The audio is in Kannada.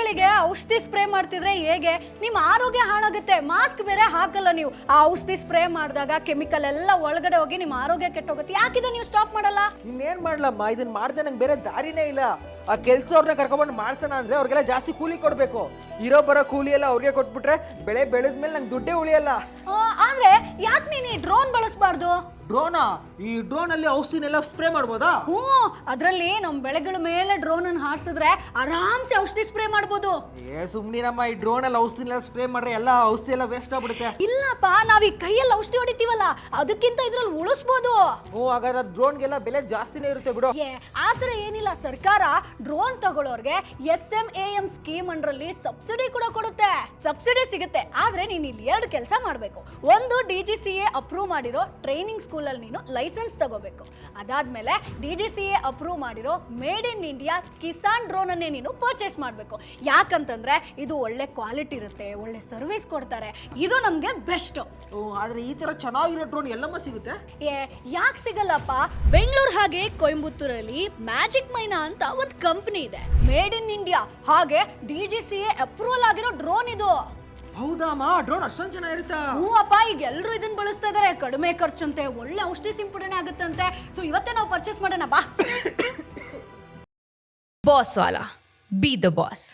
ಬೆಳಿಗ್ಗೆ ಔಷಧಿ ಸ್ಪ್ರೇ ಮಾಡ್ತಿದ್ರೆ ಹೇಗೆ ನಿಮ್ಮ ಆರೋಗ್ಯ ಹಾಳಾಗುತ್ತೆ. ಮಾಸ್ಕ್ ಬೇರೆ ಹಾಕಲ್ಲ ನೀವು. ಆ ಔಷಧಿ ಸ್ಪ್ರೇ ಮಾಡಿದಾಗ ಕೆಮಿಕಲ್ ಎಲ್ಲ ಒಳಗಡೆ ಹೋಗಿ ನಿಮ್ಮ ಆರೋಗ್ಯ ಕೆಟ್ಟೋಗುತ್ತೆ. ಯಾಕಿದೆ ನೀವು ಸ್ಟಾಪ್ ಮಾಡಲ್ಲ? ಇನ್ನೇನ್ ಮಾಡ್ಲಮ್ಮ, ಇದನ್ನ ಮಾಡ್ದೆ ನಂಗೆ ಬೇರೆ ದಾರಿನೇ ಇಲ್ಲ. ಆ ಕೆಲ್ಸವ್ರನ್ನ ಕರ್ಕೊಂಡ್ಬಂದು ಮಾಡ್ಸೋಣ ಅಂದ್ರೆ ಅವ್ರಿಗೆಲ್ಲ ಜಾಸ್ತಿ ಕೂಲಿ ಕೊಡ್ಬೇಕು. ಇರೋ ಬರೋ ಕೂಲಿ ಎಲ್ಲ ಅವ್ರಿಗೆ ಕೊಟ್ಬಿಟ್ರೆ ಬೆಳೆ ಬೆಳೆದ್ಮೇಲೆ ನಂಗೆ ದುಡ್ಡೇ ಉಳಿಯಲ್ಲ. ಆದ್ರೆ ಯಾಕೆ ನೀನು ಈ ಡ್ರೋನ್ ಬಳಸಬಾರ್ದು? ಡ್ರೋನಾ? ಈ ಡ್ರೋನ್ ಅಲ್ಲಿ ಔಷಧಿನೆಲ್ಲ ಸ್ಪ್ರೇ ಮಾಡ್ಬೋದಾ? ಅದ್ರಲ್ಲಿ ನಮ್ ಬೆಳೆಗಳ ಮೇಲೆ ಡ್ರೋನ್ ಅನ್ನು ಹಾರಿಸಿದ್ರೆ ಆರಾಮ್ಸೆ ಔಷಧಿ ಸ್ಪ್ರೇ ಮಾಡ್ಬೋದು. ಸುಮ್ನಿರಮ್ಮ, ಈ ಡ್ರೋನ್ ಅಲ್ಲಿ ಔಷಧಿನೆಲ್ಲ ಸ್ಪ್ರೇ ಮಾಡ್ರೆ ಎಲ್ಲ ಔಷಧಿ ಎಲ್ಲ ವೇಸ್ಟ್ ಆಗ್ಬಿಡುತ್ತೆ. ಇಲ್ಲಪ್ಪ, ನಾವ್ ಈ ಕೈಯಲ್ಲಿ ಔಷಧಿ ಹೊಡಿತೀವಲ್ಲ ಅದಕ್ಕಿಂತ ಇದ್ರಲ್ಲಿ ಉಳಿಸ್ಬೋದು. ಹಾಗಾದ್ರೆ ಡ್ರೋನ್ಗೆಲ್ಲ ಬೆಲೆ ಜಾಸ್ತಿನೇ ಇರುತ್ತೆ ಬಿಡು. ಆತರ ಏನಿಲ್ಲ, ಸರ್ಕಾರ ಡ್ರೋನ್ ತಗೊಳ್ಳೋರ್ಗೆ SMAM ಸ್ಕೀಮ್ ಅಂಡ್ರಲ್ಲಿ ಸಬ್ಸಿಡಿ ಕೂಡ ಕೊಡುತ್ತೆ. ಸಬ್ಸಿಡಿ ಸಿಗುತ್ತೆ. ಆದ್ರೆ ನೀನ್ ಇಲ್ಲಿ 2 ಕೆಲಸ ಮಾಡ್ಬೇಕು. ಒಂದು, DGCA ಅಪ್ರೂವ್ ಮಾಡಿರೋ ಟ್ರೈನಿಂಗ್ ಸ್ಕೂಲ್ ಅಲ್ಲಿ ನೀನು ಲೈಸೆನ್ಸ್ ತಗೋಬೇಕು. ಅದಾದ್ಮೇಲೆ DGCA ಅಪ್ರೂವ್ ಮಾಡಿರೋ made in India Kisan drone ಅನ್ನೇ ನೀನು ಪರ್ಚೇಸ್ ಮಾಡ್ಬೇಕು. ಯಾಕಂತಂದ್ರೆ ಇದು ಒಳ್ಳೆ ಕ್ವಾಲಿಟಿ ಇರುತ್ತೆ, ಒಳ್ಳೆ ಸರ್ವಿಸ್ ಕೊಡ್ತಾರೆ. ಇದು ನಮ್ಗೆ ಬೆಸ್ಟ್. ಆದ್ರೆ ಈ ತರ ಚೆನ್ನಾಗಿರೋ ಡ್ರೋನ್ ಎಲ್ಲಮ್ಮ ಸಿಗುತ್ತೆ? ಯಾಕೆ ಸಿಗಲ್ಲಪ್ಪ? ಬೆಂಗಳೂರು ಹಾಗೆ ಕೊಯಂಬತ್ತೂರಲ್ಲಿ ಮ್ಯಾಜಿಕ್ ಮೈನಾ ಅಂತ ಒಂದು ಕಂಪನಿ ಇದೆ. ಮೇಡ್ ಇನ್ ಇಂಡಿಯಾ ಹಾಗೆ DGCA ಅಪ್ರೂವಲ್ ಆಗಿರೋ ಡ್ರೋನ್ ಇದು. ಹೌದಮ್ಮ, ಡ್ರೋನ್ ಅಷ್ಟೊಂದು ಚೆನ್ನಾಗಿರುತ್ತಾ? ಅಪ್ಪ, ಈಗ ಎಲ್ಲರೂ ಇದನ್ನ ಬಳಸ್ತಾ ಇದಾರೆ. ಕಡಿಮೆ ಖರ್ಚಂತೆ, ಒಳ್ಳೆ ಔಷಧಿ ಸಿಂಪಡಣೆ ಆಗುತ್ತಂತೆ. ಸೊ ಇವತ್ತೇ ನಾವು ಪರ್ಚೇಸ್ ಮಾಡೋಣ ಬಾ. Boss Vala, B the boss.